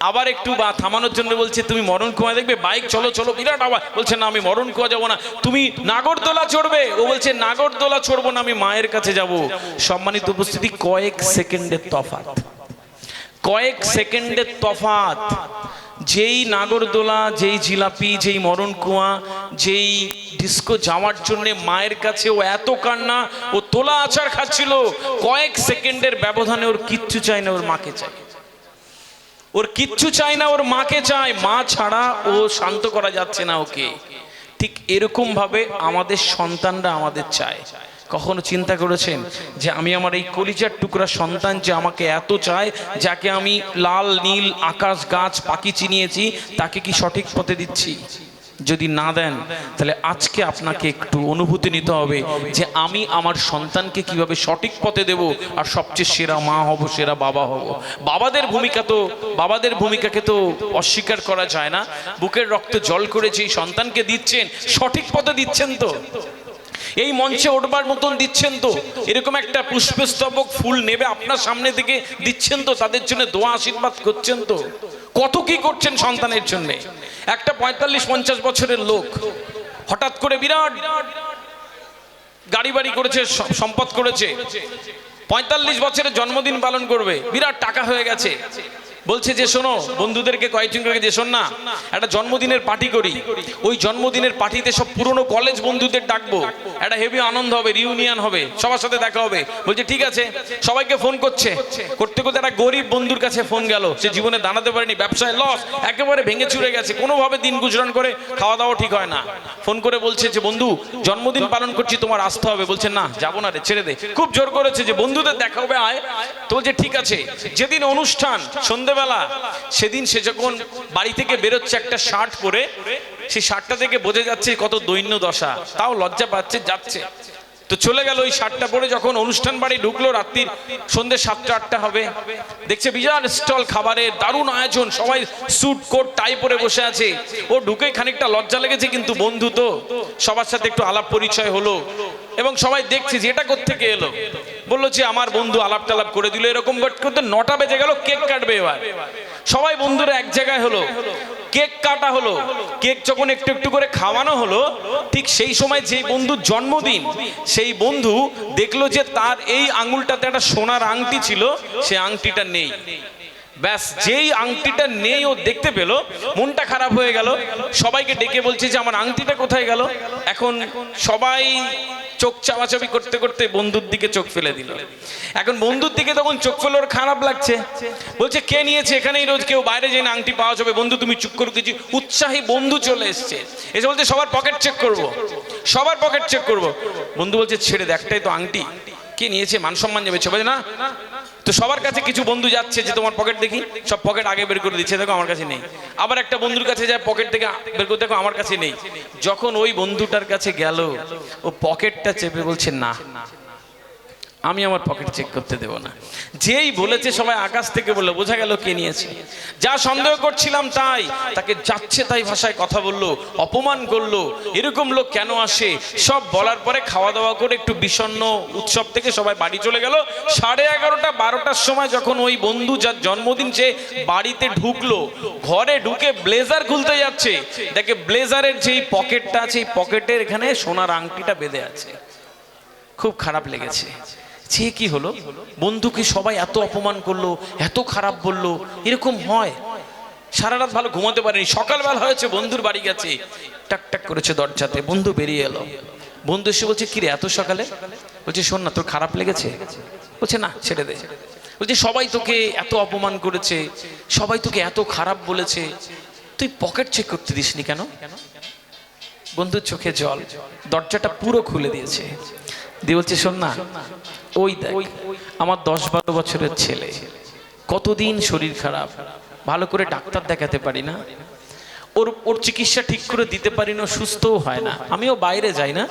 আবার একটু বা থামানোর জন্য বলছে তুমি মরণ কুয়া দেখবে, বাইক চলো চলো, বিরাট আবার বলছে না আমি মরণ কুয়া যাবো না, তুমি নাগরদোলা চড়বে, ও বলছে নাগরদোলা চড়বো না, আমি মায়ের কাছে যাব। সম্মানিত উপস্থিতি, কয়েক সেকেন্ডের তফাৎ, কয়েক সেকেন্ডের তফাৎ। যেই নাগরদোলা, যেই জিলাপি, যেই মরণ কুয়া, যেই ডিস্কো যাওয়ার জন্য মায়ের কাছে ও এত কান্না, ও তোলা আচার খাচ্ছিল, কয়েক সেকেন্ডের ব্যবধানে ওর কিচ্ছু চাই না, ওর মাকে চাই, ওর কিচ্ছু চাই না, ওর মাকে চায়। মা ছাড়া ও শান্ত করা যাচ্ছে না ওকে। ঠিক এরকম ভাবে আমাদের সন্তানরা আমাদের চায়। কখনো চিন্তা করেছেন যে আমি আমার এই কলিজার টুকরা সন্তান যে আমাকে এত চায়, যাকে আমি লাল নীল আকাশ গাছ পাখি চিনিয়েছি, তাকে কি সঠিক পথে দিচ্ছি? যদি না দেন, তাহলে আজকে আপনাকে একটু অনুভূতি নিতে হবে যে আমি আমার সন্তানকে কিভাবে সঠিক পথে দেব, আর সবচেয়ে সেরা মা হব, সেরা বাবা হব। বাবাদের ভূমিকাকে তো অস্বীকার করা যায় না। বুকের রক্ত জল করে যেই সন্তানকে দিচ্ছেন, সঠিক পথে দিচ্ছেন তো, এই মঞ্চে ওঠবার মতন দিচ্ছেন তো, এরকম একটা পুষ্পস্তবক ফুল নেবে আপনার সামনে থেকে দিচ্ছেন তো, তাদের জন্য দোয়া আশীর্বাদ করছেন তো, কত কি করছেন সন্তানের জন্য। একটা 45-50 বছরের লোক হঠাৎ করে বিরাট গাড়ি বাড়ি করেছে, সম্পদ করেছে, 45 বছরের জন্মদিন পালন করবে, বিরাট টাকা হয়ে গেছে। বলছে যে শোনো, বন্ধুদেরকে কয়েকজন করে যে শোন না, একটা জন্মদিনের পার্টি করি, ওই জন্মদিনের পার্টিতে সব পুরনো কলেজ বন্ধুদের ডাকবো, একটা হেভি আনন্দ হবে, রিউনিয়ন হবে, সবার সাথে দেখা হবে। বলছে ঠিক আছে, সবাইকে ফোন করছে, করতে করতে একটা গরিব বন্ধুর কাছে ফোন গেল, সে জীবনে দাঁড়াতে পারেনি, ব্যবসায় লস, একেবারে ভেঙে চুরে গেছে, কোনোভাবে দিন গুজরান করে, খাওয়া দাওয়া ঠিক হয় না। ফোন করে বলছে যে বন্ধু, জন্মদিন পালন করছি, তোমার আসতে হবে। বলছে না, যাবো না রে, ছেড়ে দে। খুব জোর করেছে যে বন্ধুদের দেখা হবে, আয়। তো বলছে ঠিক আছে। যেদিন অনুষ্ঠান সন্ধ্যেবেলা, সেদিন সে যখন বাড়ি থেকে বেরোচ্ছে একটা শার্ট পরে, সেই শার্টটা থেকে বোঝা যাচ্ছে কত দৈন্য দশা, তাও লজ্জা পাচ্ছে, যাচ্ছে। তো চলে গেল ওই শার্টটা পরে, যখন অনুষ্ঠান বাড়ি ঢুকলো, রাত্রির সন্ধ্যে 7টা-8টা হবে, দেখছে বিশাল স্টল, খাবারের দারুণ আয়োজন, সবাই স্যুট কোট টাই পরে বসে আছে। ও ঢুকে খানিকটা লজ্জা লেগেছে, কিন্তু বন্ধু তো, সবার সাথে একটু আলাপ পরিচয় হলো, এবং সবাই দেখছে যে এটা কোত্থেকে এলো। বললো যে আমার বন্ধু, আলাপ টালাপ করে দিল। এরকম করতে 9টা বেজে গেল, কেক কাটবে এবার। সবাই বন্ধুরা এক জায়গায় হলো, কেক কাটা হলো। কেক যখন একটু একটু করে খাওয়ানো হলো, ঠিক সেই সময় যেই বন্ধুর জন্মদিন, সেই বন্ধু দেখলো যে তার এই আঙুলটাতে একটা সোনার আংটি ছিল, সে আংটিটা নেই। ব্যাস, যেই আংটিটা নেই ও দেখতে পেল, মনটা খারাপ হয়ে গেল। সবাইকে ডেকে বলছে যে আমার আংটিটা কোথায় গেল। এখন সবাই চোখ চাওয়াচাবি করতে করতে বন্ধুর দিকে চোখ ফেলে দিল। এখন বন্ধুর দিকে তখন চোখ ফেলে ওর খারাপ লাগছে, বলছে কে নিয়েছে, এখানেই রোজ কেউ বাইরে যেন আংটি পাওয়া যাবে। বন্ধু তুমি চুপ করে দিয়েছি। উৎসাহী বন্ধু চলে এসছে, এসে বলছে সবার পকেট চেক করবো, সবার পকেট চেক করবো। বন্ধু বলছে ছেড়ে দে, একটাই তো আংটি, কে নিয়েছে, মান সম্মান যাবে। সবাই না, তো সবার কাছে কিছু বন্ধু যাচ্ছে যে তোমার পকেট দেখি, সব পকেট আগে বের করে দিচ্ছে, দেখো আমার কাছে নেই। আবার একটা বন্ধুর কাছে যায়, পকেট থেকে বের করে, দেখো আমার কাছে নেই। যখন ওই বন্ধুটার কাছে গেল, ও পকেটটা চেপে বলছে না, আমি আমার পকেট চেক করতে দেব না। যেই বলেছে সবাই আকাশ থেকে বললো, বোঝা গেল কে নিয়েছে। যা সন্দেহ করছিলাম তাই, তাকে যাচ্ছে তাই ভাষায় কথা বললো, অপমান করলো। এরকম লোক কেন আসে? সব বলার পরে খাওয়া দাওয়া করে একটু বিষণ্ণ উৎসব থেকে সবাই বাড়ি চলে গেল। 11:30-12টার সময় যখন ওই বন্ধু যার জন্মদিন, সে বাড়িতে ঢুকলো, ঘরে ঢুকে ব্লেজার খুলতে যাচ্ছে, দেখে ব্লেজারের যেই পকেটটা আছে, এই পকেটের এখানে সোনার আংটিটা বেঁধে আছে। খুব খারাপ লেগেছে। সে কি হলো, বন্ধুকে সবাই এত অপমান করলো, এত খারাপ বললো, এরকম হয়? সারা রাত ভালো ঘুমাতে পারেনি, সকালবেলা হয়েছে, বন্ধুর বাড়ি গেছে, টাক টাক করেছে দরজাতে, বন্ধু বেরিয়ে এলো। বন্ধু এসে বলছে কিরে এত সকালে? বলছে শোন না, তোর খারাপ লেগেছে? বলছে না, ছেড়ে দে। বলছে সবাই তোকে এত অপমান করেছে, সবাই তোকে এত খারাপ বলেছে, তুই পকেট চেক করতে দিসনি কেন? বন্ধুর চোখে জল, দরজাটা পুরো খুলে দিয়েছে, দিয়ে বলছে শোন না, ওই দেখ আমার 10-12 বছরের ছেলে, কতদিন শরীর খারাপ, ভালো করে ডাক্তার দেখাতে পারি না, ওর চিকিৎসা ঠিক করে দিতে পারি না, সুস্থও হয় না, আমিও বাইরে যাই না।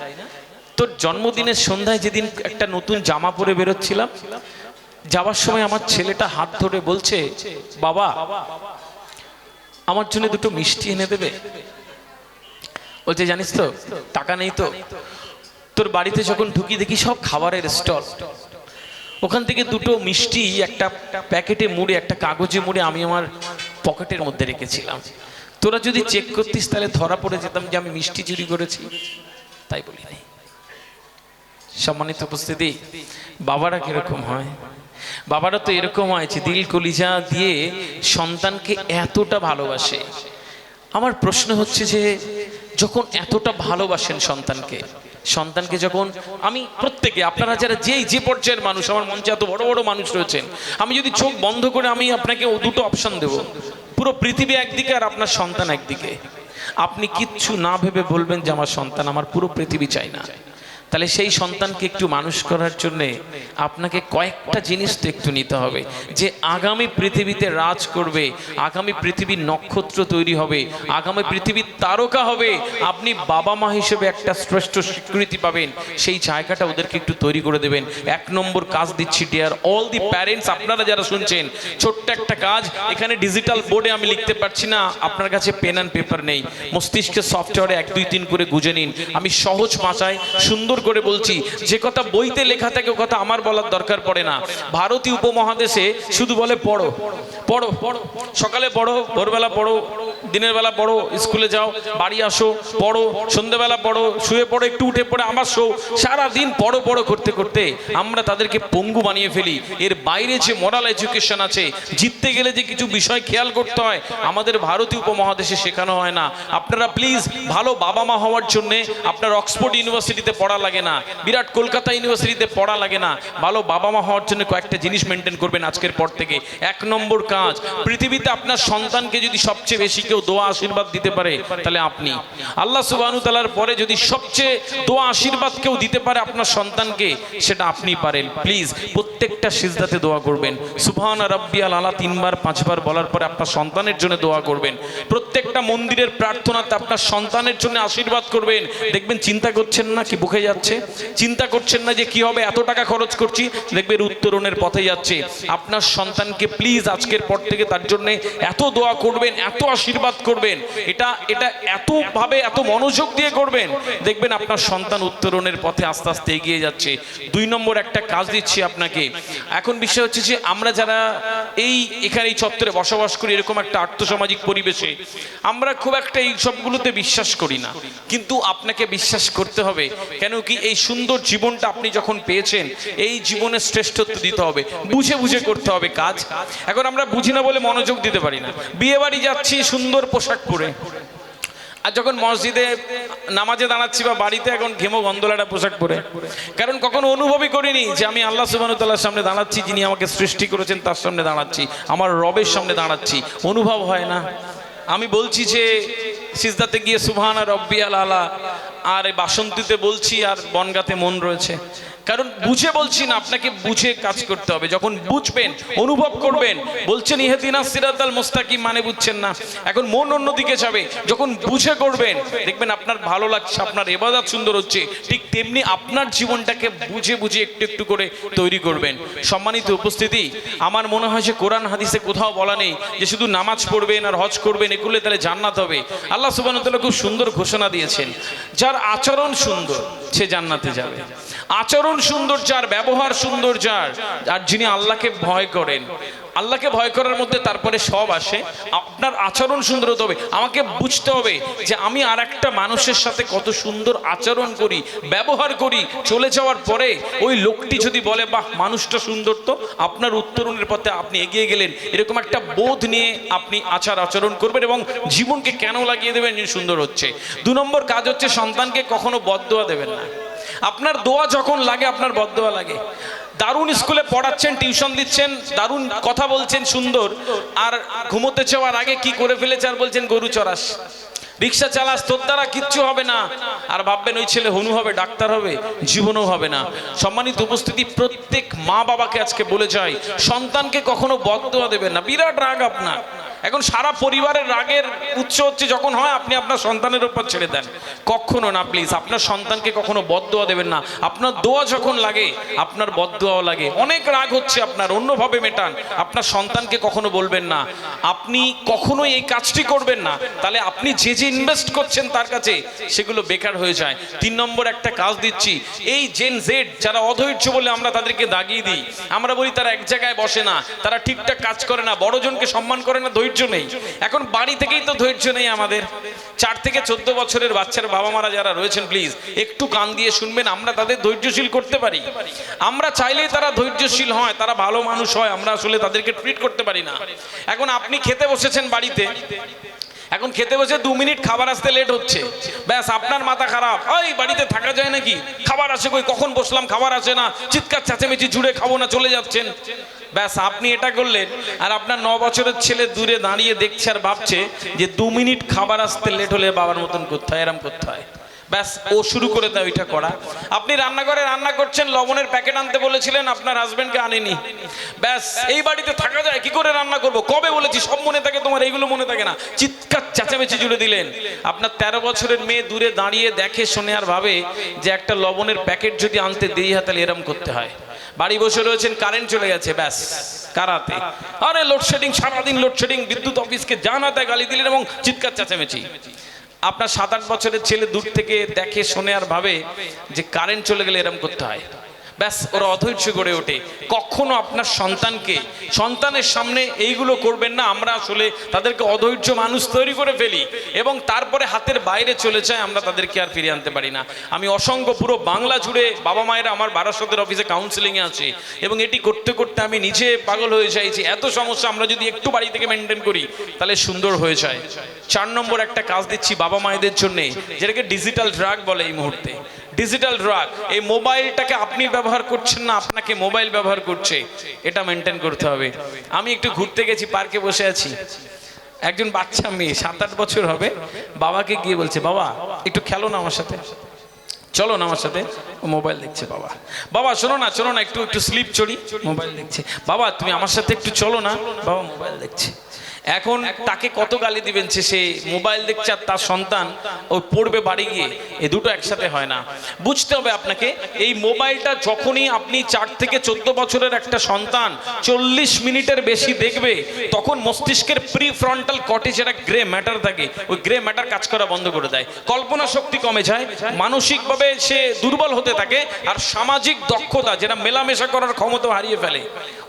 তোর জন্মদিনের সন্ধ্যায় যেদিন একটা নতুন জামা পরে বেরোচ্ছিলাম, যাওয়ার সময় আমার ছেলেটা হাত ধরে বলছে বাবা আমার জন্য দুটো মিষ্টি এনে দেবে। বলছে জানিস তো টাকা নেই তো। তোর বাড়িতে যখন ঢুকি দেখি সব খাবারের স্টল, ওখান থেকে দুটো মিষ্টি একটা প্যাকেটে মুড়ে, একটা কাগজে মুড়ে আমি আমার পকেটের মধ্যে রেখেছিলাম। তোরা যদি চেক করতিস তাহলে ধরা পড়ে যেতাম যে আমি মিষ্টি চুরি করেছি, তাই বলিনি। সম্মানিত উপস্থিতি, বাবারা কিরকম হয়? বাবারা তো এরকম হয় যে দিল কলিজা দিয়ে সন্তানকে এতটা ভালোবাসে। আমার প্রশ্ন হচ্ছে যে যখন এতটা ভালোবাসেন সন্তানকে যখন আমি প্রত্যেকে আপনারা যারা যে পর্যায়ের মানুষ, আমার মঞ্চে এত বড় বড় মানুষ রয়েছেন, আমি যদি চোখ বন্ধ করে আমি আপনাকে দুটো অপশন দেব, পুরো পৃথিবী একদিকে আর আপনার সন্তান একদিকে, আপনি কিচ্ছু না ভেবে বলবেন যে আমার সন্তান, আমার পুরো পৃথিবী চাই না। তাহলে সেই সন্তানকে একটু মানুষ করার জন্যে আপনাকে কয়েকটা জিনিস তো একটু নিতে হবে, যে আগামী পৃথিবীতে রাজ করবে, আগামী পৃথিবীর নক্ষত্র তৈরি হবে, আগামী পৃথিবীর তারকা হবে, আপনি বাবা মা হিসেবে একটা শ্রেষ্ঠ স্বীকৃতি পাবেন, সেই জায়গাটা ওদেরকে একটু তৈরি করে দেবেন। 1 নম্বর কাজ দিচ্ছি ডিয়ার অল দি প্যারেন্টস, আপনারা যারা শুনছেন, ছোট্ট একটা কাজ, এখানে ডিজিটাল বোর্ডে আমি লিখতে পারছি না, আপনার কাছে পেন অ্যান্ড পেপার নেই, মস্তিষ্কের সফটওয়্যারে 1 2 3 করে গুঁজে নিন। আমি সহজ ভাষায় সুন্দর করে বলছি, যে কথা বইতে লেখা থাকে ও কথা আমার বলার দরকার পড়ে না। ভারতীয় উপমহাদেশে শুধু বলে পড়ো পড়ো পড়ো, সকালে পড়ো, ভোরবেলা পড়ো, দিনের বেলা পড়ো, স্কুলে যাও, বাড়ি আসো, পড়ো, সন্ধ্যেবেলা পড়ো, শুয়ে পড়ো, একটু উঠে পড়ে আবার শো, সারাদিন পড়ো পড়ো করতে করতে আমরা তাদেরকে পঙ্গু বানিয়ে ফেলি। এর বাইরে যে মোরাল এডুকেশন আছে, জিততে গেলে যে কিছু বিষয় খেয়াল করতে হয়, আমাদের ভারতীয় উপমহাদেশে শেখানো হয় না। আপনারা প্লিজ ভালো বাবা মা হওয়ার জন্যে আপনার অক্সফোর্ড ইউনিভার্সিটিতে পড়া লাগে না, বিরাট কলকাতা ইউনিভার্সিটিতে পড়া লাগে না, ভালো বাবা মা হওয়ার জন্য কয়েকটা জিনিস মেনটেন করবেন আজকের পর থেকে। 1 নম্বর কাজ, পৃথিবীতে আপনার সন্তানকে যদি সবচেয়ে বেশি কেউ দোয়া আশীর্বাদ দিতে পারে তাহলে আপনি। আল্লাহ সুবহানাহু ওয়া তাআলার পরে যদি সবচেয়ে দোয়া আশীর্বাদ কেউ দিতে পারে আপনার সন্তানকে, সেটা আপনি পারেন। প্লিজ প্রত্যেকটা সিজদাতে দোয়া করবেন, সুবহানা রাব্বিয়াল আলা 3 বার 5 বার বলার পরে আপনার সন্তানের জন্য দোয়া করবেন। প্রত্যেকটা মন্দিরের প্রার্থনাতে আপনার সন্তানের জন্য আশীর্বাদ করবেন। দেখবেন চিন্তা করছেন না কি বুকে যাচ্ছে, চিন্তা করছেন না যে কি হবে, এত টাকা খরচ করছি, দেখবেন উত্তরণের পথে যাচ্ছে। আপনার সন্তানকে প্লিজ আজকের পর থেকে তার জন্য এত দোয়া করবেন, এত আশীর্বাদ করবেন, এটা এত ভাবে এত মনোযোগ দিয়ে করবেন, দেখবেন আপনার সন্তান উত্তরণের পথে আস্তে আস্তে এগিয়ে যাচ্ছে। 2 নম্বর একটা কাজ দিচ্ছি আপনাকে। এখন বিষয় হচ্ছে যে আমরা যারা এখানে এই চত্বরে বসবাস করি, এরকম একটা আর্থসামাজিক পরিবেশে আমরা খুব একটা এই সবগুলোতে বিশ্বাস করি না, কিন্তু আপনাকে বিশ্বাস করতে হবে। কেন কি, এই সুন্দর জীবনটা আপনি যখন পেয়েছেন, এই জীবনে শ্রেষ্ঠত্ব দিতে হবে, বুঝে বুঝে করতে হবে কাজ। এখন আমরা বুঝি না বলে মনোযোগ দিতে পারি না। বিয়ে বাড়ি যাচ্ছি সুন্দর পোশাক পরে, আর যখন মসজিদে নামাজে দাঁড়াচ্ছি বা বাড়িতে এখন ঘেমো গন্ধলাটা পোশাক পরে, কারণ কখনো অনুভবই করিনি যে আমি আল্লাহ সুবহানাহু ওয়া তাআলার সামনে দাঁড়াচ্ছি, যিনি আমাকে সৃষ্টি করেছেন তার সামনে দাঁড়াচ্ছি, আমার রবের সামনে দাঁড়াচ্ছি। অনুভব হয় না। আমি বলছি যে সিজদাতে গিয়ে সুবহানা রাব্বিয়াল আলা, আর এই বাসন্তীতে বলছি, আর বনগাতে মন রয়েছে, কারণ বুঝে বলছি না, আপনাকে বুঝে কাজ করতে হবে। যখন বুঝবেন, অনুভব করবেন, বলছেন ইহদিনাস সিরাতাল মুস্তাকিম, মানে বুঝছেন না, এখন মন অন্যদিকে যাবে। যখন বুঝে করবেন, দেখবেন আপনার ভালো লাগছে, আপনার ইবাদত সুন্দর হচ্ছে। ঠিক তেমনি আপনার জীবনটাকে বুঝে বুঝে একটু একটু করে তৈরি করবেন। সম্মানিত উপস্থিতি, আমার মনে হয় যে কোরআন হাদিসে কোথাও বলা নেই যে শুধু নামাজ পড়বেন আর হজ করবেন, এগুলো তাহলে জান্নাত হবে। আল্লাহ সুবহানাহু ওয়া তাআলা খুব সুন্দর ঘোষণা দিয়েছেন, যার আচরণ সুন্দর সে জান্নাতে যাবে। আচরণ সুন্দর যার, ব্যবহার সুন্দর যার, আর যিনি আল্লাহকে ভয় করেন, আল্লাহকে ভয় করার মধ্যে তারপরে সব আসে। আপনার আচরণ সুন্দর হতে হবে। আমাকে বুঝতে হবে যে আমি আর একটা মানুষের সাথে কত সুন্দর আচরণ করি, ব্যবহার করি, চলে যাওয়ার পরে ওই লোকটি যদি বলে বাহ মানুষটা সুন্দর, তো আপনার উত্তরণের পথে আপনি এগিয়ে গেলেন, এরকম একটা বোধ নিয়ে আপনি আচরণ করবেন এবং জীবনকে কেন লাগিয়ে দেবেন যে সুন্দর হচ্ছে। 2 নম্বর কাজ হচ্ছে সন্তানকে কখনো বদদোয়া দেবেন না। আপনার দোয়া যখন লাগে আপনার বদদোয়া লাগে। দারুণ স্কুলে পড়াচ্ছেন, টিউশন দিচ্ছেন, দারুণ কথা বলছেন সুন্দর, আর ঘুমোতে যাওয়ার আগে কি করে ফেলেছে আর বলছেন গরু চড়াস, রিক্সা চালাস, তোর দ্বারা কিচ্ছু হবে না, আর ভাববেন ওই ছেলে হনু হবে, ডাক্তার হবে, জীবনও হবে না। সম্মানিত উপস্থিতি, প্রত্যেক মা বাবাকে আজকে বলে যায়, সন্তানকে কখনো বদদোয়া দেবেন না। বিরাট রাগ আপনার, এখন সারা পরিবারের রাগের উৎস হচ্ছে যখন হয় আপনি আপনার সন্তানের উপর ছেড়ে দেন। কখনো না, প্লিজ আপনার সন্তানকে কখনো বদদোয়া দেবেন না। আপনার দোয়া যখন লাগে আপনার বদদোয়াও লাগে। অনেক রাগ হচ্ছে আপনার, অন্যভাবে মেটান। আপনার সন্তানকে কখনো বলবেন না, আপনি কখনোই এই কাজটি করবেন না, তাহলে আপনি যে ইনভেস্ট করছেন তার কাছে সেগুলো বেকার হয়ে যায়। 3 নম্বর একটা কাজ দিচ্ছি, এই জেন জেড যারা অধৈর্য বলে আমরা তাদেরকে দাগিয়ে দিই, আমরা বলি তারা এক জায়গায় বসে না, তারা ঠিকঠাক কাজ করে না, বড়জনকে সম্মান করে না, ধৈর্য ধৈর্য নেই। এখন বাড়ি থেকেই তো ধৈর্য নেই আমাদের। 4 থেকে 14 বছরের বাচ্চার বাবা মারা যারা রয়েছেন, প্লিজ একটু কান দিয়ে শুনবেন। আমরা তাদের ধৈর্যশীল করতে পারি, আমরা চাইলেই তারা ধৈর্যশীল হয়, তারা ভালো মানুষ হয়, আমরা আসলে তাদেরকে ট্রিট করতে পারি না। এখন আপনি খেতে বসেছেন বাড়িতে, এখন খেতে বসে 2 মিনিট খাবার আসতে লেট হচ্ছে, ব্যাস আপনার মাথা খারাপ, ওই বাড়িতে থাকা যায় নাকি, খাবার আসে কই, কখন বসলাম খাবার আসে না, চিৎকার চেঁচামেচি, জুড়ে খাবো না চলে যাচ্ছেন। ব্যাস আপনি এটা করলেন, আর আপনার 9 বছরের ছেলে দূরে দাঁড়িয়ে দেখছে আর ভাবছে যে 2 মিনিট খাবার আসতে লেট হলে বাবার মতন করতে হয়, এরম করতে হয়। ব্যাস ও শুরু করে দেয় ওইটা করা। আপনি রান্নাঘরে রান্না করছেন, লবণের প্যাকেট আনতে বলেছিলেন, আপনার হাজবেন্ডকে আনেনি, ব্যাস এই বাড়িতে থাকা যায়, কি করে রান্না করব, কবে বলেছি, সব মনে থাকে তোমার, এইগুলো মনে থাকে না, চিৎকার চেঁচামেচি জুড়ে দিলেন। আপনার 13 বছরের মেয়ে দূরে দাঁড়িয়ে দেখে শোনে আর ভাবে যে একটা লবণের প্যাকেট যদি আনতে দেরি হয় তাহলে এরম করতে হয়। বাড়ি বসে রয়েছেন, কারেন্ট চলে গেছে, ব্যাস কারাতে, আরে লোডশেডিং, সারাদিন লোডশেডিং, বিদ্যুৎ অফিসকে জানাতে গালি দিলেন এবং চিৎকার চেঁচামেচি। আপনার 7-8 বছরের ছেলে দূর থেকে দেখে শোনে আর ভাবে যে কারেন্ট চলে গেলে এরম করতে হয়, ব্যাস ওরা অধৈর্য গড়ে ওঠে। কখনো আপনার সন্তানকে, সন্তানের সামনে এইগুলো করবেন না। আমরা আসলে তাদেরকে অধৈর্য মানুষ তৈরি করে ফেলি এবং তারপরে হাতের বাইরে চলে যায়, আমরা তাদেরকে আর ফিরিয়ে আনতে পারি না। আমি অসংখ্য পুরো বাংলা জুড়ে বাবা মায়েরা আমার বারাসতের অফিসে কাউন্সিলিংয়ে আছে এবং এটি করতে করতে আমি নিজে পাগল হয়ে যাই যে এত সমস্যা আমরা যদি একটু বাড়ি থেকে মেনটেন করি তাহলে সুন্দর হয়ে যায়। 4 নম্বর একটা কাজ দিচ্ছি বাবা মায়েদের জন্য, যেটাকে ডিজিটাল ড্রাগ বলে এই মুহূর্তে। ডিজিটাল ড্রাগ, এই মোবাইলটাকে আপনি ব্যবহার করছেন না, আপনাকে মোবাইল ব্যবহার করছে, এটা মেনটেন করতে হবে। আমি একটু ঘুরতে গেছি, পার্কে বসে আছি, একজন বাচ্চা মেয়ে 7-8 বছর হবে, বাবাকে গিয়ে বলছে, বাবা একটু খেলো না আমার সাথে, চলো না আমার সাথে। মোবাইল দেখছে। বাবা, বাবা শোনো না, চলো না একটু একটু স্লিপ চড়ি, মোবাইল দেখছে। বাবা তুমি আমার সাথে একটু চলো না, বাবা মোবাইল দেখছে। এখন তাকে কত গালি দিবেন, সে মোবাইল দেখছে আর তার সন্তান ওই পড়বে বাড়ি গিয়ে, এই দুটো একসাথে হয় না। বুঝতে হবে আপনাকে, এই মোবাইলটা যখনই আপনি 4 থেকে 14 বছরের একটা সন্তান 40 মিনিটের বেশি দেখবে, তখন মস্তিষ্কের প্রি ফ্রন্টাল কর্টেক্স, যেটা গ্রে ম্যাটার থাকে, ওই গ্রে ম্যাটার কাজ করা বন্ধ করে দেয়, কল্পনা শক্তি কমে যায়, মানসিকভাবে সে দুর্বল হতে থাকে, আর সামাজিক দক্ষতা, যেটা মেলামেশা করার ক্ষমতা হারিয়ে ফেলে।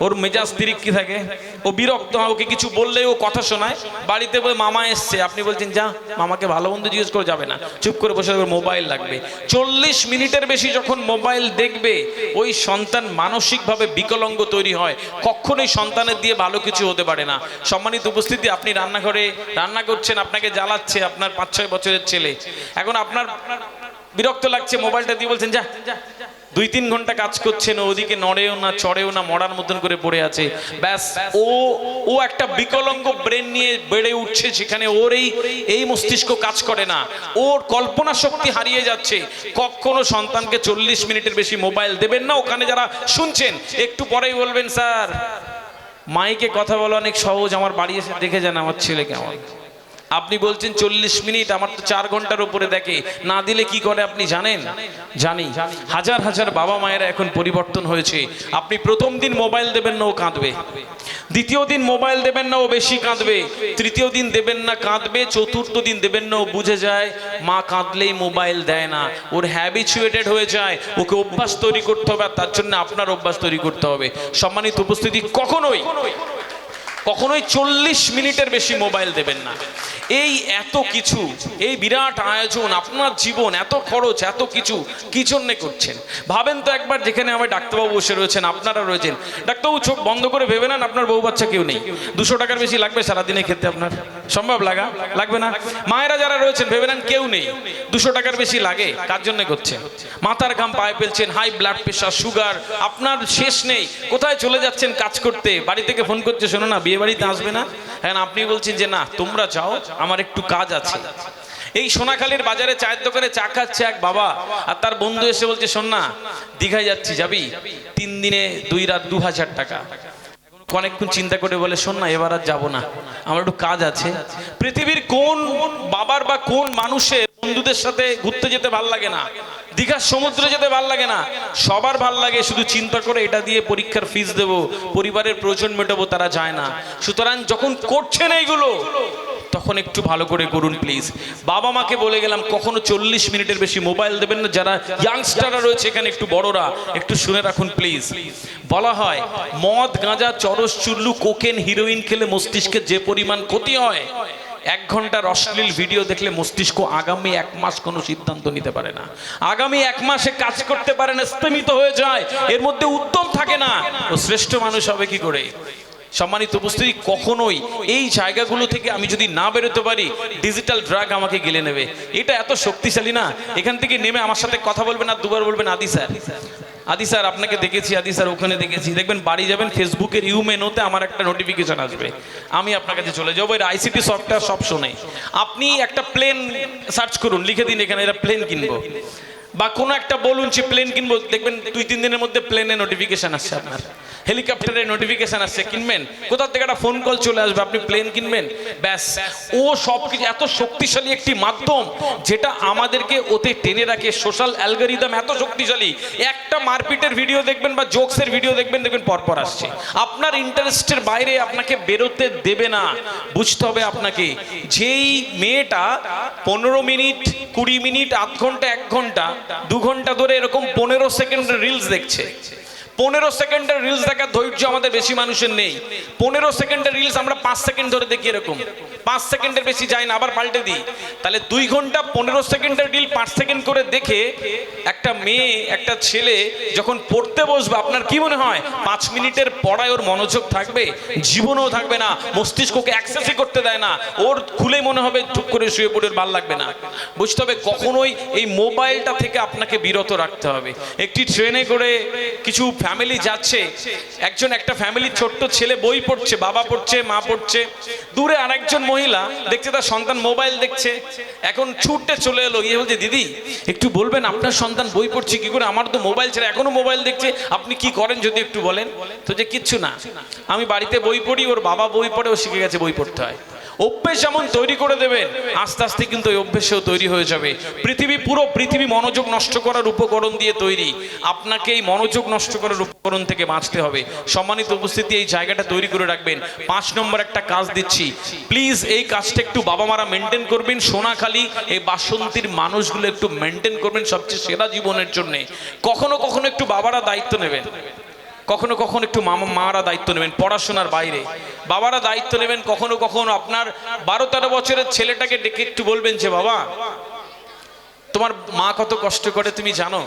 ওর মেজাজ তিরিক্কি থাকে, ও বিরক্ত হয়, ওকে কিছু বললে ও কথা শোনায়। বাড়িতে বলে মামা এসছে, আপনি বলছেন যা, মামাকে ভালো মন্দ জিজ্ঞেস করে যাবে না, চুপ করে বসে থাকবে, মোবাইল লাগবে। 40 মিনিটের বেশি যখন মোবাইল দেখবে, ওই সন্তান মানসিকভাবে বিকলাঙ্গ তৈরি হয়, কখনোই সন্তানের দিয়ে ভালো কিছু হতে পারে না। সম্মানিত উপস্থিতি, আপনি রান্নাঘরে রান্না করছেন, আপনাকে জ্বালাচ্ছে আপনার 5-6 বছরের ছেলে, এখন আপনার বিরক্ত লাগছে, মোবাইলটা দিয়ে বলছেন যা, 2-3 ঘন্টা কাজ করছেন, ওদিকে নড়েও না চড়েও না, মরার মতন করে পড়ে আছে, ব্যাস ও একটা বিকলাঙ্গ ব্রেন নিয়ে বেড়ে উঠছে, সেখানে ওর এই মস্তিষ্ক কাজ করে না, ওর কল্পনা শক্তি হারিয়ে যাচ্ছে। কখনো সন্তানকে 40 মিনিটের বেশি মোবাইল দেবেন না। ওখানে যারা শুনছেন একটু পরেই বলবেন, স্যার মাইকে কথা বলা অনেক সহজ, আমার বাড়ি এসে দেখে যান আমার ছেলে কেমন। আপনি বলছেন 40 মিনিট, আমার তো 4 ঘন্টার উপরে দেখে, না দিলে কি করে আপনি জানেন? জানি। হাজার হাজার বাবা মায়েরা এখন পরিবর্তন হয়েছে। আপনি প্রথম দিন মোবাইল দেবেন না, ও কাঁদবে। দ্বিতীয় দিন মোবাইল দেবেন না, ও বেশি কাঁদবে। তৃতীয় দিন দেবেন না, কাঁদবে। চতুর্থ দিন দেবেন না, ও বুঝে যায় মা কাঁদলেই মোবাইল দেয় না, ওর হ্যাবিচুয়েটেড হয়ে যায়। ওকে অভ্যাস তৈরি করতে হবে, আর তার জন্য আপনার অভ্যাস তৈরি করতে হবে। সম্মানিত উপস্থিতি, কখনোই 40 মিনিটের বেশি মোবাইল দেবেন না। এই এত কিছু, এই বিরাট আয়োজন, আপনার জীবন, এত খরচ, এত কিছু কি জন্য করছেন ভাবেন তো একবার। যেখানে আমার ডাক্তারবাবু বসে রয়েছেন, আপনারা রয়েছেন, ডাক্তারবাবু চোখ বন্ধ করে ভেবে নেন আপনার বউ বাচ্চা কেউ নেই, 200 টাকার বেশি লাগবে সারাদিনে খেতে, আপনার সম্ভব লাগবে না? মায়েরা যারা রয়েছেন ভেবে নেন কেউ নেই, 200 টাকার বেশি লাগে, কার জন্য করছেন? মাথার ঘাম পায়ে ফেলছেন, হাই ব্লাড প্রেশার, সুগার, আপনার শেষ নেই। কোথায় চলে যাচ্ছেন কাজ করতে? বাড়ি থেকে ফোন করছে, শোনো না বিয়ে বাড়িতে আসবে না? হ্যাঁ, আপনি বলছেন যে না তোমরা যাও, আমার একটু কাজ আছে। এই সোনাখালীর বাজারে চায়ের দোকানে চা খাচ্ছে এক বাবা, আর তার বন্ধু এসে বলছে শোন না দীঘায় যাচ্ছি, যাবি? 3 দিনে 2 রাত 2000 টাকা। অনেকক্ষণ চিন্তা করে বলে শোন না এবার আর যাবো না, আমার একটু কাজ আছে। পৃথিবীর কোন বাবার বা কোন মানুষের বন্ধুদের সাথে ঘুরতে যেতে ভাল লাগে না? দীঘার সমুদ্রে যেতে ভাল লাগে না? সবার ভাল লাগে, শুধু চিন্তা করে এটা দিয়ে পরীক্ষার ফিস দেবো, পরিবারের প্রয়োজন মেটাবো, তারা যায় না। সুতরাং যখন করছেন এইগুলো, তখন একটু ভালো করে করুন প্লিজ। বাবা মাকে বলে গেলাম কখনো 40 মিনিটের বেশি মোবাইল দেবেন না। যারা ইয়াংস্টাররা রয়েছে এখানে একটু বড়রা একটু শুনে রাখুন প্লিজ। বলা হয় মদ গাঁজা চরস চুল্লু কোকেন হিরোইন খেলে মস্তিষ্কের যে পরিমাণ ক্ষতি হয়, 1 ঘন্টার অশ্লীল ভিডিও দেখলে মস্তিষ্ক আগামী 1 মাস কোনো সিদ্ধান্ত নিতে পারে না, আগামী 1 মাসে কাজ করতে পারে না, স্তমিত হয়ে যায়, এর মধ্যে উদ্যম থাকে না, ও শ্রেষ্ঠ মানুষ হবে কি করে? সম্মানিত উপস্থিতি, কখনোই এই জায়গাগুলো থেকে আমি যদি না বেরোতে পারি, ডিজিটাল ড্রাগ আমাকে গিলে নেবে। এটা এত শক্তিশালী না, এখান থেকে নেমে আমার সাথে কথা বলবেন আর দুবার বলবেন আদি স্যার, আদি স্যার আপনাকে দেখেছি, আদি স্যার ওখানে দেখেছি। দেখবেন বাড়ি যাবেন, ফেসবুকের ইউমেনোতে আমার একটা নোটিফিকেশন আসবে, আমি আপনার কাছে চলে যাবো। এর আইসিটি সফটওয়্যার সব শোনে। আপনি একটা প্লেন সার্চ করুন, লিখে দিন এখানে এরা প্লেন কিনবো, বা কোনো একটা বলুন যে প্লেন কিনবো, দেখবেন 2-3 দিনের মধ্যে প্লেনের নোটিফিকেশন আসছে, আপনার হেলিকপ্টারের নোটিফিকেশন আসছে, কিনবেন। কোথা থেকে একটা ফোন কল চলে আসবে, আপনি প্লেন কিনবেন, ব্যাস। ও সব কিছু এত শক্তিশালী একটি মাধ্যম যেটা আমাদেরকে ওতে টেনে রাখে। সোশ্যাল অ্যালগরিদম এত শক্তিশালী, একটা মারপিটের ভিডিও দেখবেন বা জোকসের ভিডিও দেখবেন, দেখবেন পরপর আসছে। আপনার ইন্টারেস্টের বাইরে আপনাকে বেরোতে দেবে না। বুঝতে হবে আপনাকে, যেই মেয়েটা 15 মিনিট 20 মিনিট আধ ঘন্টা 1 ঘন্টা 2 ঘন্টা ধরে এরকম 15 সেকেন্ডের রিলস দেখছে, 15 সেকেন্ডের রিলস দেখার ধৈর্য আমাদের বেশি মানুষের নেই। 15 সেকেন্ডের রিলস আমরা 5 সেকেন্ড ধরে দেখি, এরকম 5 সেকেন্ডের বেশি যায় না, আবার পাল্টে দিই। তাহলে 2 ঘন্টা 15 সেকেন্ডের রিল 5 সেকেন্ড করে দেখে একটা মেয়ে একটা ছেলে যখন পড়তে বসবে, আপনার কি মনে হয় 5 মিনিটের পড়ায় ওর মনোযোগ থাকবে? জীবনেও থাকবে না। মস্তিষ্ককে অ্যাক্সেসই করতে দেয় না, ওর খুলে মনে হবে চুপ করে শুয়ে পড়ে, ভালো লাগবে না। বুঝতে হবে কখনোই এই মোবাইলটা থেকে আপনাকে বিরত রাখতে হবে। একটি ট্রেনে করে কিছু ফ্যামিলি যাচ্ছে, একটা ফ্যামিলির ছোট্ট ছেলে বই পড়ছে, বাবা পড়ছে, মা পড়ছে, দূরে আরেকজন মহিলা দেখছে তার সন্তান মোবাইল দেখছে। এখন ছুটতে চলে এলো, গিয়ে বলছে দিদি একটু বলবেন আপনার সন্তান বই পড়ছে কি করে, আমার তো মোবাইল ছেড়ে এখনো মোবাইল দেখছে, আপনি কি করেন যদি একটু বলেন। তো যে কিচ্ছু না, আমি বাড়িতে বই পড়ি, ওর বাবা বই পড়ে, ও শিখে গেছে বই পড়তে হয়। অভ্যেস যেমন তৈরি করে দেবেন, আস্তে আস্তে কিন্তু ওই অভ্যেসও তৈরি হয়ে যাবে। পুরো পৃথিবী মনোযোগ নষ্ট করার উপকরণ দিয়ে তৈরি, আপনাকে এই মনোযোগ নষ্ট করার উপকরণ থেকে বাঁচতে হবে। সম্মানিত উপস্থিতি, এই জায়গাটা তৈরি করে রাখবেন। 5 নম্বর একটা কাজ দিচ্ছি, প্লিজ এই কাজটা একটু বাবা মারা মেনটেন করবেন। সোনাখালী এই বাসন্তীর মানুষগুলো একটু মেনটেন করবেন সবচেয়ে সেরা জীবনের জন্যে। কখনো কখনো একটু বাবারা দায়িত্ব নেবেন, কখনো কখনো একটু মারা দায়িত্ব নেবেন, পড়াশোনার বাইরে বাবারা দায়িত্ব নেবেন। কখনো কখনো আপনার 12-13 বছরের ছেলেটাকে ডেকে একটু বলবেন যে বাবা তোমার মা কত কষ্ট করে তুমি জানো,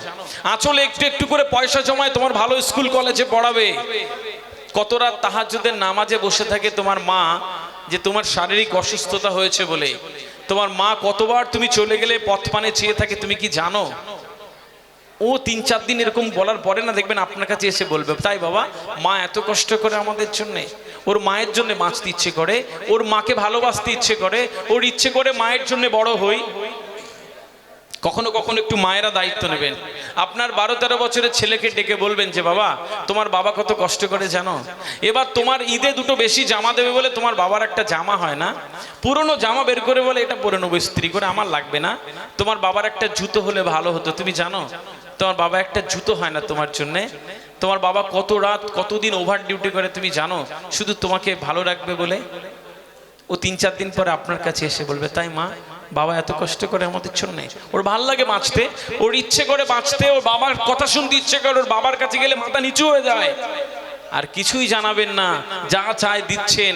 আঁচলে একটু একটু করে পয়সা জমায় তোমার ভালো স্কুল কলেজে পড়াবে। কত রাত তাহাজ্জুদের নামাজে বসে থাকে তোমার মা, যে তোমার শারীরিক অসুস্থতা হয়েছে বলে। তোমার মা কতবার তুমি চলে গেলে পথ পানে চেয়ে থাকে, তুমি কি জানো? ও 3-4 দিন এরকম বলার পরে না দেখবেন আপনার কাছে এসে বলবে, তাই বাবা মা এত কষ্ট করে আমাদের জন্যে, ওর মায়ের জন্য বাঁচতে ইচ্ছে করে, ওর মাকে ভালোবাসতে ইচ্ছে করে, ওর ইচ্ছে করে মায়ের জন্য বড় হই। কখনো কখনো একটু মায়েরা দায়িত্ব নেবেন। আপনার 12-13 বছরের ছেলেকে ডেকে বলবেন যে বাবা তোমার বাবা কত কষ্ট করে জানো, এবার তোমার ঈদে 2টো বেশি জামা দেবে বলে তোমার বাবার একটা জামা হয় না, পুরনো জামা বের করে বলে এটা পরে নেবো ইস্ত্রি করে, আমার লাগবে না। তোমার বাবার একটা জুতো হলে ভালো হতো, তুমি জানো তোমার বাবা একটা জুতো হয় না তোমার জন্যে। তোমার বাবা কত রাত কতদিন ওভার ডিউটি করে তুমি জানো, শুধু তোমাকে ভালো রাখবে বলে। ও 3-4 দিন পরে আপনার কাছে এসে বলবে, তাই মা বাবা এত কষ্ট করে আমাদের জন্য, ওর ভাল লাগে বাঁচতে, ওর ইচ্ছে করে বাঁচতে, ওর বাবার কথা শুনতে ইচ্ছে করে, ওর বাবার কাছে গেলে মাথা নিচু হয়ে যায়। আর কিছুই জানাবেন না, যা চায় দিচ্ছেন।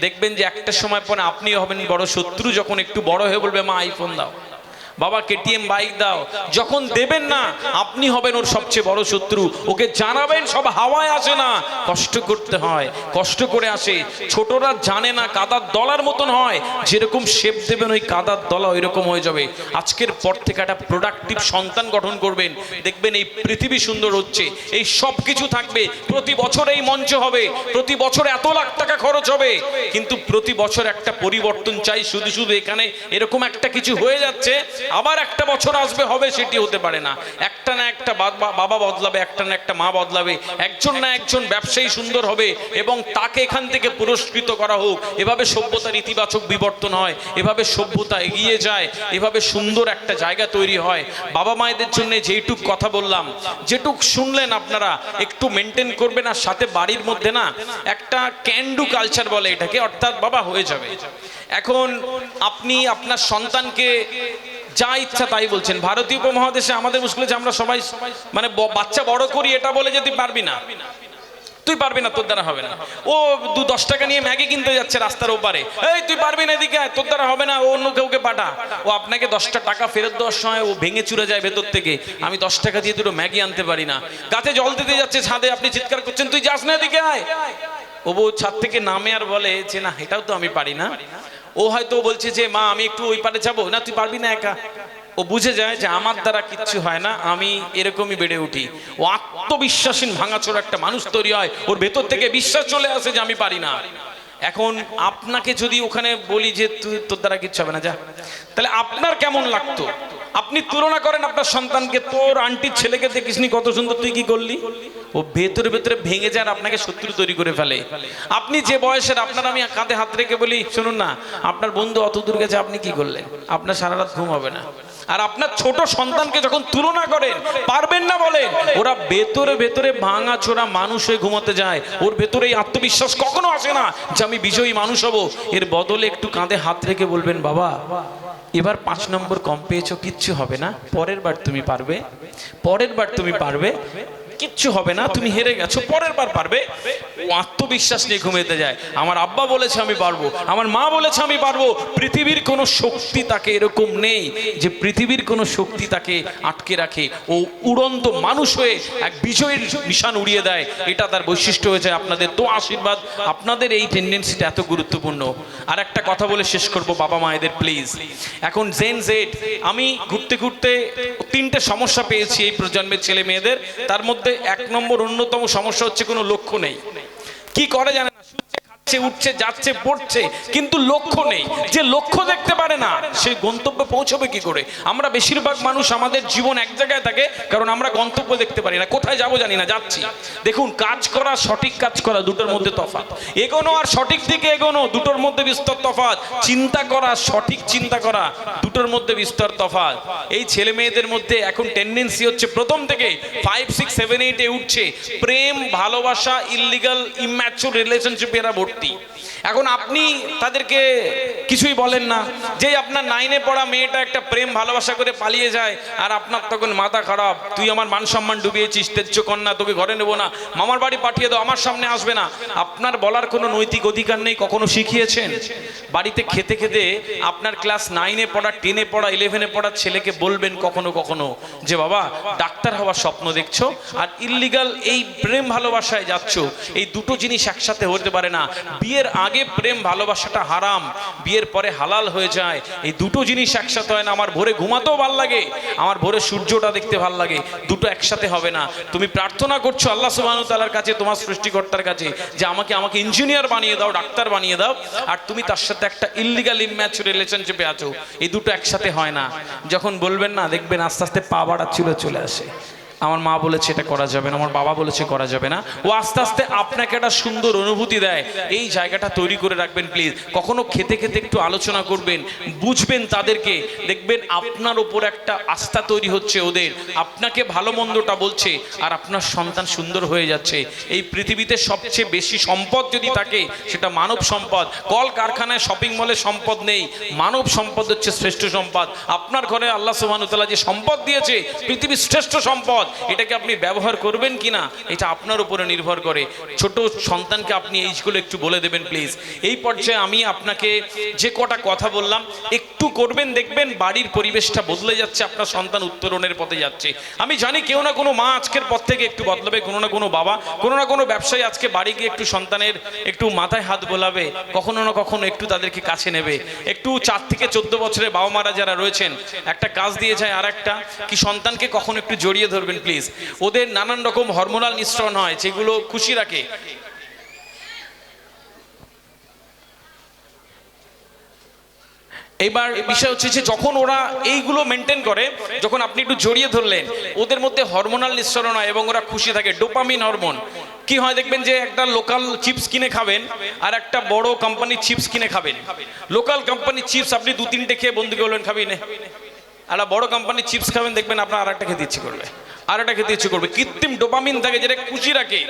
দেখবেন যে একটা সময় পরে আপনি হবেন বড় শত্রু, যখন একটু বড় হয়ে বলবে মা আইফোন দাও, বাবা কেটিএম বাইক দাও, যখন দেবেন না আপনি হবেন ওর সবচেয়ে বড় শত্রু। ওকে জানাবেন সব হাওয়ায় আসে না, কষ্ট করতে হয়, কষ্ট করে আসে। ছোটরা জানে না কাদার দলার মতন হয়, যেরকম শেপ দেবেন ওই কাদার দলা ওই রকম হয়ে যাবে। আজকের পর থেকে একটা প্রোডাক্টিভ সন্তান গঠন করবেন, দেখবেন এই পৃথিবী সুন্দর হচ্ছে। এই সব কিছু থাকবে, প্রতি বছর এই মঞ্চ হবে, প্রতি বছর এত লাখ টাকা খরচ হবে, কিন্তু প্রতি বছর একটা পরিবর্তন চাই। শুধু শুধু এখানে এরকম একটা কিছু হয়ে যাচ্ছে, আবার একটা বছর আসবে হবে, সেটি হতে পারে না। একটা না একটা বাবা বদলাবে, একটা না একটা মা বদলাবে, একজন না একজন ব্যবসায়ী সুন্দর হবে এবং তাকে এখান থেকে পুরস্কৃত করা হোক। এভাবে সভ্যতার ইতিবাচক বিবর্তন হয়, এভাবে সভ্যতা এগিয়ে যায়, এভাবে সুন্দর একটা জায়গা তৈরি হয়। বাবা মায়েদের জন্য যেইটুক কথা বললাম, যেটুক শুনলেন আপনারা একটু মেনটেন করবেন। আর সাথে বাড়ির মধ্যে না একটা ক্যান ডু কালচার বলে এটাকে, অর্থাৎ বাবা হয়ে যাবে, এখন আপনি আপনার সন্তানকে যা ইচ্ছা তাই বলছেন। ভারতীয় উপমহাদেশে আমাদের মুশকিল হচ্ছে আমরা সবাই মানে বাচ্চা বড় করি এটা বলে যে তুই পারবি না, তুই পারবি না, তোর দ্বারা হবে না। ও 10 টাকা নিয়ে ম্যাগি কিনতে যাচ্ছে রাস্তার ওপারে, এই তুই পারবি না, এদিকে তোর দ্বারা হবে না, ও অন্য কাউকে পাঠা। ও আপনাকে 10টা টাকা ফেরত দেওয়ার সময় ও ভেঙে চুরে যায় ভেতর থেকে, আমি 10 টাকা দিয়ে দুটো ম্যাগি আনতে পারি না। গাছে জল দিতে যাচ্ছে ছাদে, আপনি চিৎকার করছেন তুই যাস না, এদিকে আয়। ও বউ ছাদ থেকে নামে আর বলে যে না এটাও তো আমি পারি না। ও হয়তো বলছে যে মা আমি একটু ওই পারে যাবো, না তুই পারবি না একা। ও বুঝে যায় যে আমার দ্বারা কিচ্ছু হয় না, আমি এরকমই বেড়ে উঠি। ও আত্মবিশ্বাসীন ভাঙাচোরা একটা মানুষ তৈরি হয়, ওর ভেতর থেকে বিশ্বাস চলে আসে যে আমি পারি না। এখন আপনাকে যদি ওখানে বলি যে তুই তোর দ্বারা কিচ্ছু হবে না যা, তাহলে আপনার কেমন লাগতো? আপনি তুলনা করেন আপনার সন্তানকে, তোর আন্টির ছেলেকে দেখিসনি কত সুন্দর, তুই কি করলি? ও ভেতরে ভেতরে ভেঙে যায়, আপনাকে শত্রু তৈরি করে ফেলে। আপনি যে বয়সের, আপনার আমি কাঁধে হাত রেখে বলি শুনুন না, আপনার বন্ধু অত দূর গেছে, আপনি কি করলেন? আপনার সারা রাত ঘুম হবে না। আর আপনার ছোট সন্তানকে যখন তুলনা করেন, পারবেন না বলেন, ওরা ভেতরে ভেতরে ভাঙা চোরা মানুষ হয়ে ঘুমাতে যায়। ওর ভেতরে এই আত্মবিশ্বাস কখনো আসে না যে আমি বিজয়ী মানুষ হব। এর বদলে একটু কাঁধে হাত রেখে বলবেন বাবা এবার 5 নম্বর কম পেয়েছো, কিচ্ছু হবে না, পরের বার তুমি পারবে, পরের বার তুমি পারবে, কিচ্ছু হবে না, তুমি হেরে গেছো, পরের বার পারবে। ও আত্মবিশ্বাস নিয়ে ঘুমাতে যায়। আমার আব্বা বলেছে আমি পারবো, আমার মা বলেছে আমি পারবো। পৃথিবীর কোনো শক্তি তাকে এরকম নেই যে পৃথিবীর কোনো শক্তি তাকে আটকে রাখে। ও উড়ন্ত মানুষ হয়ে এক বিজয়ের নিশান উড়িয়ে দেয়। এটা তার বৈশিষ্ট্য হয়ে যায়। আপনাদের তো আশীর্বাদ, আপনাদের এই টেন্ডেন্সিটা এত গুরুত্বপূর্ণ। আর একটা কথা বলে শেষ করব বাবা মায়েদের প্লিজ। এখন জেন জেড, আমি ঘুরতে ঘুরতে 3টে সমস্যা পেয়েছি এই প্রজন্মের ছেলে মেয়েদের। তার মধ্যে 1 নম্বর অন্যতম সমস্যা হচ্ছে কোনো লক্ষ্য নেই। কি করে জানে না, খাচ্ছে উঠছে যাচ্ছে পড়ছে, কিন্তু লক্ষ্য নেই। যে লক্ষ্য দেখতে পারে না সে গন্তব্যে পৌঁছবে কি করে? আমরা বেশিরভাগ মানুষ আমাদের জীবন এক জায়গায় থাকে কারণ আমরা গন্তব্য দেখতে পারি না, কোথায় যাবো জানি না, যাচ্ছি। দেখুন কাজ করা, সঠিক কাজ করা, দুটোর মধ্যে তফাৎ। এগোনো আর সঠিক দিকে এগোনো, দুটোর মধ্যে বিস্তর তফাৎ। চিন্তা করা, সঠিক চিন্তা করা, দুটোর মধ্যে বিস্তর তফাৎ। এই ছেলে মেয়েদের মধ্যে এখন টেন্ডেন্সি হচ্ছে প্রথম থেকে 5, 6, 7, 8 উঠছে প্রেম, ভালোবাসা, ইললিগাল ইম্যাচুর রিলেশনশিপে এরা ভর্তি। এখন আপনি তাদেরকে কিছুই বলেন না। যেই আপনার 9-এ পড়া মেয়েটা একটা প্রেম ভালোবাসা করে পালিয়ে যায়, আর আপনার তখন মাথা খারাপ, তুই আমার মান সম্মান ডুবিয়েছিস, তেজ্য কন্যা, তোকে ঘরে নেবো না, মামার বাড়ি পাঠিয়ে দাও, আমার সামনে আসবে না। আপনার বলার কোনো নৈতিক অধিকার নেই। কখনো শিখিয়েছেন? বাড়িতে খেতে খেতে আপনার ক্লাস 9-এ পড়া, 10-এ পড়া, 11-এ পড়া ছেলেকে বলবেন কখনো কখনো যে বাবা ডাক্তার হওয়ার স্বপ্ন দেখছো আর ইললিগাল এই প্রেম ভালোবাসায় যাচ্ছ, এই দুটো জিনিস একসাথে হতে পারে না। বিয়ের আগে প্রেম ভালোবাসাটা হারাম, বিয়ের পরে হালাল হয়ে যায়। এই দুটো জিনিস একসাথে হয় না। আমার ভোরে ঘুমাতেও ভাল লাগে, আমার ভোরে সূর্যটা দেখতে ভাল লাগে, দুটো একসাথে হবে না। তুমি প্রার্থনা করছো আল্লাহ সুবহানাহু ওয়া তাআলার কাছে, তোমার সৃষ্টিকর্তার কাছে, যে আমাকে ইঞ্জিনিয়ার বানিয়ে দাও, ডাক্তার বানিয়ে দাও, আর তুমি তার সাথে একটা ইললিগাল ইম্যাচুর রিলেশনশিপে আছো। এই দুটো একসাথে হয় না। যখন বলবেন না, দেখবেন আস্তে আস্তে পা বাড়াচ্ছিল চলে আসে। আমার মা বলেছে এটা করা যাবে না, আমার বাবা বলেছে করা যাবে না। ও আস্তে আস্তে আপনাকে একটা সুন্দর অনুভূতি দেয়। এই জায়গাটা তৈরি করে রাখবেন প্লিজ। কখনো খেতে খেতে একটু আলোচনা করবেন, বুঝবেন তাদেরকে, দেখবেন আপনার উপর একটা আস্থা তৈরি হচ্ছে ওদের, আপনাকে ভালো মন্দটা বলছে, আর আপনার সন্তান সুন্দর হয়ে যাচ্ছে। এই পৃথিবীতে সবচেয়ে বেশি সম্পদ যদি থাকে সেটা মানব সম্পদ। কল কারখানায়, শপিং মলে সম্পদ নেই, মানব সম্পদ হচ্ছে শ্রেষ্ঠ সম্পদ। আপনার ঘরে আল্লাহ সুবহানাহু ওয়া তাআলা যে সম্পদ দিয়েছে, পৃথিবীর শ্রেষ্ঠ সম্পদ, এটাকে আপনি ব্যবহার করবেন কিনা এটা আপনার উপরে নির্ভর করে। ছোট সন্তানকে আপনি এইগুলো একটু বলে দেবেন প্লিজ। এই পর্যায়ে আমি আপনাকে যে কটা কথা বললাম একটু করবেন, দেখবেন বাড়ির পরিবেশটা বদলে যাচ্ছে, আপনার সন্তান উত্তরণের পথে যাচ্ছে। আমি জানি কেউ না কোনো মা আজকের পর থেকে একটু বদলাবে, কোনো না কোনো বাবা, কোনো না কোনো ব্যবসায়ী আজকে বাড়ি গিয়ে একটু সন্তানের একটু মাথায় হাত বোলাবে, কখনো না কখনো একটু তাদেরকে কাছে নেবে। একটু 4 থেকে 14 বছরের বাবা মারা যারা রয়েছেন, একটা কাজ দিয়ে যায়, আর একটা কি সন্তানকে কখনো একটু জড়িয়ে ধরবেন প্লিজ। ওদের নানান রকম হরমোনাল নিঃসরণ হয় যেগুলো খুশি রাখে। এবার বিষয় হচ্ছে যে যখন ওরা এইগুলো মেনটেন করে, যখন আপনি একটু জড়িয়ে ধরলেন, ওদের মধ্যে হরমোনাল নিঃসরণ হয় এবং ওরা খুশি থাকে, ডোপামিন হরমোন। কি হয় দেখবেন যে একটা লোকাল চিপস কিনে খাবেন আর একটা বড় কোম্পানির চিপস কিনে খাবেন। লোকাল কোম্পানির চিপস আপনি 2-3টে খেয়ে বন্ধুকে বলবেন খাবি না, একটা বড় কোম্পানির চিপস খাবেন, দেখবেন আপনার আর একটা খেতে ইচ্ছে করবে। আর এটা খেতে ইচ্ছে করবে। কৃত্রিম ডোপামিন থাকে যেটা খুশি রাখে,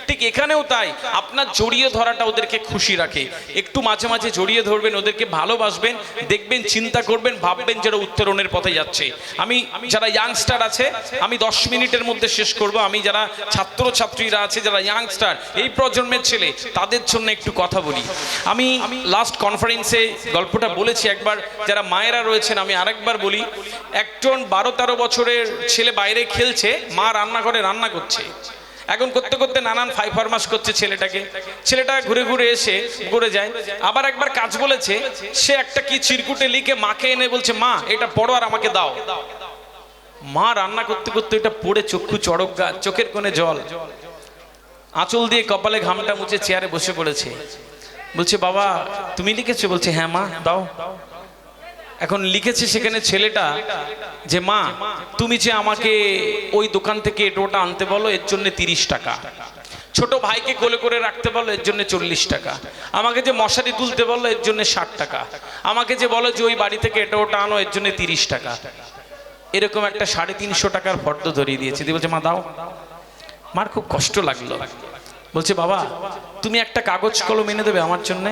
ঠিক এখানেও তাই। আপনার জড়িয়ে ধরাটা ওদেরকে খুশি রাখে। একটু মাঝে মাঝে জড়িয়ে ধরবেন, ওদেরকে ভালোবাসবেন, দেখবেন, চিন্তা করবেন, ভাববেন যেটা উত্তরণের পথে যাচ্ছে। আমি যারা ইয়াংস্টার আছে, আমি 10 মিনিটের মধ্যে শেষ করব। আমি যারা ছাত্রছাত্রীরা আছে, যারা ইয়াংস্টার, এই প্রজন্মের ছেলে, তাদের জন্য একটু কথা বলি। আমি লাস্ট কনফারেন্সে গল্পটা বলেছি একবার, যারা মায়েরা রয়েছেন আমি আরেকবার বলি। একজন 12-13 বছরের ছেলে বাইরে খেলছে, মা রান্নাঘরে রান্না করছে। এখন করতে করতে নানান ফাইফরমাস করছে ছেলেটাকে। ছেলেটা ঘুরে ঘুরে এসে ঘুরে যায়। আবার একবার কাজ বলেছে, সে একটা কি চিরকুটে লিখে মাকে এনে বলছে, মা এটা পড়ো আর আমাকে দাও। মা রান্না করতে করতে এটা পড়ে চক্ষু চড়ক গাছ, চোখের কোণে জল, আঁচল দিয়ে কপালে ঘামটা মুছে চেয়ারে বসে পড়েছে। বলছে, বাবা তুমি লিখেছো? বলছে, হ্যাঁ মা দাও। এখন লিখেছে সেখানে ছেলেটা যে, মা তুমি যে আমাকে ওই দোকান থেকে এটোটা আনতে বলো, এর জন্য 30 টাকা। ছোট ভাইকে কোলে করে রাখতে বলো, এর জন্য 40 টাকা। আমাকে যে মশারি তুলতে বললো, এর জন্য 60 টাকা। আমাকে যে বলো যে ওই বাড়ি থেকে এটা ওটা আনো, এর জন্য 30 টাকা। এরকম একটা 350 টাকার ফর্দ ধরিয়ে দিয়েছে। দিয়ে বলছে, মা দাও। মার খুব কষ্ট লাগলো। বলছে, বাবা তুমি একটা কাগজ কলম এনে দেবে আমার জন্য?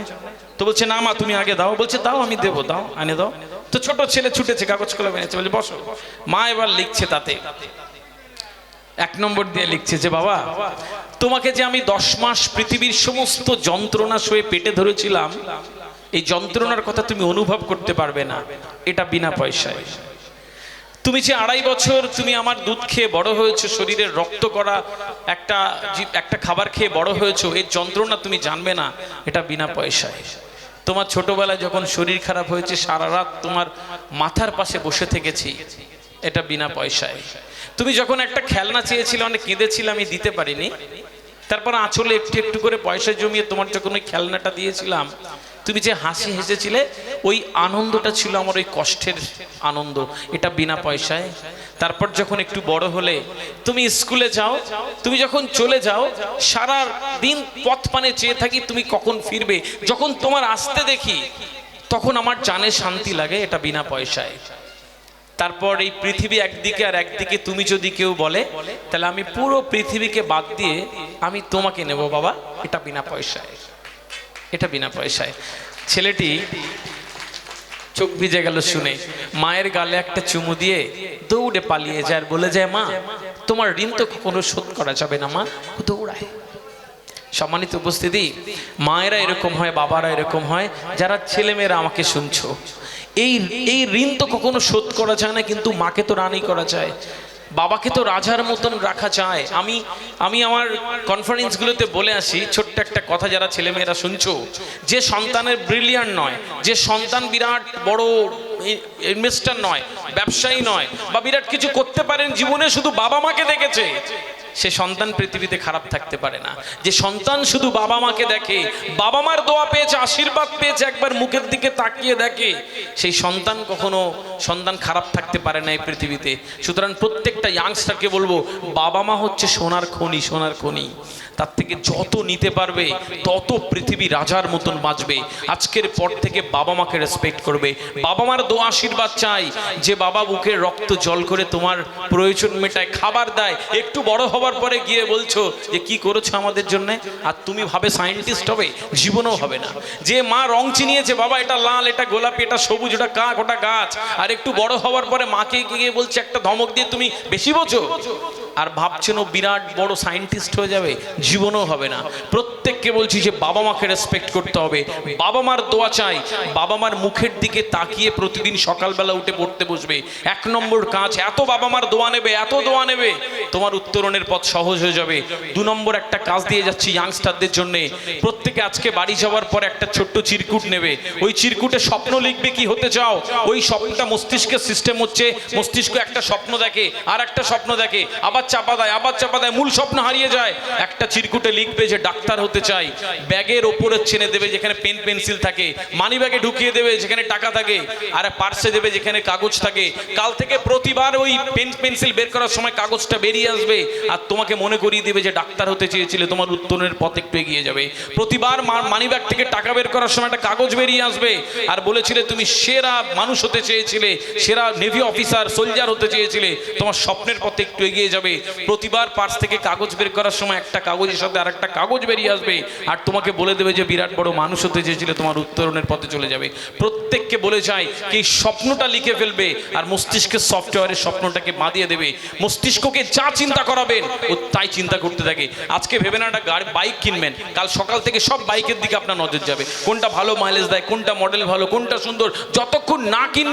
তো বলছে, না মা তুমি আগে দাও। বলছে, দাও আমি দেবো, দাও আনে দাও। তো ছোট ছেলে ছুটেছে, কাগজ কলম এনেছে। বলছে, বসো। মা এবার লিখছে, তাতে 1 নম্বর দিয়ে লিখছে যে, বাবা তোমাকে যে আমি 10 মাস পৃথিবীর সমস্ত যন্ত্রণা সয়ে পেটে ধরেছিলাম, এই যন্ত্রণার কথা তুমি অনুভব করতে পারবে না, এটা বিনা পয়সায়। তুমি যে 2.5 বছর তুমি আমার দুধ খেয়ে বড় হয়েছো, শরীরের রক্ত করা একটা খাবার খেয়ে বড় হয়েছো, এর যন্ত্রণা তুমি জানবে না, এটা বিনা পয়সায়। তোমার ছোটবেলায় যখন শরীর খারাপ হয়েছে, সারা রাত তোমার মাথার পাশে বসে থেকেছি, এটা বিনা পয়সায়। তুমি যখন একটা খেলনা চেয়েছিলে, অনেক কেঁদেছিলে, আমি দিতে পারিনি, তারপর আঁচলে একটু একটু করে পয়সা জমিয়ে তোমার যখন ওই খেলনাটা দিয়েছিলাম, তুমি যে হাসি হেসেছিলে, ওই আনন্দটা ছিল আমার ওই কষ্টের আনন্দ, এটা বিনা পয়সায়। তারপর যখন একটু বড় হলে, তুমি স্কুলে যাও, তুমি যখন চলে যাও, সারা দিন পথ পানে চেয়ে থাকি তুমি কখন ফিরবে। যখন তোমার আসতে দেখি, তখন আমার জানে শান্তি লাগে, এটা বিনা পয়সায়। তারপর এই পৃথিবী একদিকে আর একদিকে তুমি যদি কেউ বলে, তাহলে আমি পুরো পৃথিবীকে বাদ দিয়ে আমি তোমাকে নেব বাবা, এটা বিনা পয়সায়, এটা বিনা পয়সায়। ছেলেটি চোখ ভিজে গেল শুনে, মায়ের গালে একটা চুমু দিয়ে দৌড়ে পালিয়ে যায় আর বলে যায়, মা তোমার ঋণ তো কখনো শোধ করা যাবে না। মা দৌড়ায়। সম্মানিত উপস্থিতি, মায়েরা এরকম হয়, বাবারা এরকম হয়। যারা ছেলেমেয়েরা আমাকে শুনছো, এই ঋণ তো কখনো শোধ করা যায় না, কিন্তু মাকে তো রানী করা যায়, বাবাকে তো রাজার মতন রাখা যায়। আমি আমার কনফারেন্সগুলোতে বলে আসি ছোট্ট একটা কথা, যারা ছেলেমেয়েরা শুনছো, যে সন্তানের ব্রিলিয়ান্ট নয়, যে সন্তান বিরাট বড় ইনভেস্টর নয়, ব্যবসায়ী নয়, বা বিরাট কিছু করতে পারেন জীবনে, শুধু বাবা মাকে দেখেছে, সে সন্তান পৃথিবীতে খারাপ থাকতে পারে না। যে সন্তান শুধু বাবা মাকে দেখে, বাবা মার দোয়া পেয়েছে, আশীর্বাদ পেয়েছে, একবার মুখের দিকে তাকিয়ে দেখে, সেই সন্তান কখনো সন্তান খারাপ থাকতে পারে না এই পৃথিবীতে। সুতরাং প্রত্যেকটা ইয়াংস্টারকে বলবো, বাবা মা হচ্ছে সোনার খনি, সোনার খনি। তার থেকে যত নিতে পারবে, তত পৃথিবী রাজার মতন বাঁচবে। আজকের পর থেকে বাবা মাকে রেসপেক্ট করবে, বাবা মার দোয়া আশীর্বাদ চাই। যে বাবা বুকের রক্ত জল করে তোমার প্রয়োজন মেটায়, খাবার দেয়, একটু বড় হবার পরে গিয়ে বলছো যে কি করেছো আমাদের জন্য, আর তুমি ভাবে সায়েন্টিস্ট হবে, জীবনেও হবে না। যে মা রং চিনিয়েছে, বাবা এটা লাল, এটা গোলাপি, এটা সবুজ, ওটা কাক, ওটা গাছ, আর একটু বড় হওয়ার পরে মাকে গিয়ে বলছে একটা ধমক দিয়ে তুমি বেশি বোঝো, আর ভাবছেন ও বিরাট বড় সায়েন্টিস্ট হয়ে যাবে, জীবনেও হবে না। প্রত্যেককে বলছি যে বাবা মাকে রেসপেক্ট করতে হবে, বাবা মার দোয়া চাই, বাবা মার মুখের দিকে তাকিয়ে প্রতিদিন সকালবেলা উঠে পড়তে বসবে। 1 নম্বর কাজ, এত বাবা মার দোয়া নেবে, এত দোয়া নেবে, তোমার উত্তরণের পথ সহজ হয়ে যাবে। 2 নম্বর একটা কাজ দিয়ে যাচ্ছি ইয়াংস্টারদের জন্য। প্রত্যেকে আজকে বাড়ি যাওয়ার পর একটা ছোট্ট চিরকুট নেবে, ওই চিরকুটে স্বপ্ন লিখবে কি হতে চাও। ওই স্বপ্নটা মস্তিষ্কের সিস্টেম হচ্ছে, মস্তিষ্ক একটা স্বপ্ন দেখে, আর একটা স্বপ্ন দেখে, আবার চাপা দেয়, আবার চাপা দেয়, মূল স্বপ্ন হারিয়ে যায়। একটা চিরকুটে লিখবে যে ডাক্তার হতে চাই, ব্যাগের ওপরে ছেনে দেবে যেখানে পেন পেন্সিল থাকে, মানি ব্যাগে ঢুকিয়ে দেবে যেখানে টাকা থাকে, আর পার্সে দেবে যেখানে কাগজ থাকে। কাল থেকে প্রতিবার ওই পেন পেন্সিল বের করার সময় কাগজটা বেরিয়ে আসবে, আর তোমাকে মনে করিয়ে দেবে যে ডাক্তার হতে চেয়েছিলে, তোমার উত্তরণের পথ একটু এগিয়ে যাবে। প্রতিবার মানি ব্যাগ থেকে টাকা বের করার সময় একটা কাগজ বেরিয়ে আসবে, আর বলেছিলে তুমি সেরা মানুষ হতে চেয়েছিলে, সেরা নেভি অফিসার, সোলজার হতে চেয়েছিলে, তোমার স্বপ্নের পথে একটু এগিয়ে যাবে। প্রতিবার পার্স থেকে কাগজ বের করার সময় একটা কাগজের সাথে আর একটা কাগজ বেরিয়ে আসবে, আর তোমাকে বলে দেবে যে বিরাট বড় মানুষ হতে চেয়েছিলে, তোমার উত্তরণের পথে চলে যাবে। প্রত্যেককে বলে যায় কি স্বপ্নটা লিখে ফেলবে, আর মস্তিষ্কের সফটওয়্যারের স্বপ্নটাকে বাঁধিয়ে দেবে। মস্তিষ্ককে যা চিন্তা করাবেন ও তাই চিন্তা করতে থাকে। আজকে ভেবে না একটা বাইক কিনবেন, কাল সকাল থেকে সব বাইকের দিকে আপনার নজর যাবে, কোনটা ভালো মাইলেজ দেয়, কোনটা মডেল ভালো, কোনটা সুন্দর। যতক্ষণ না কিনবেন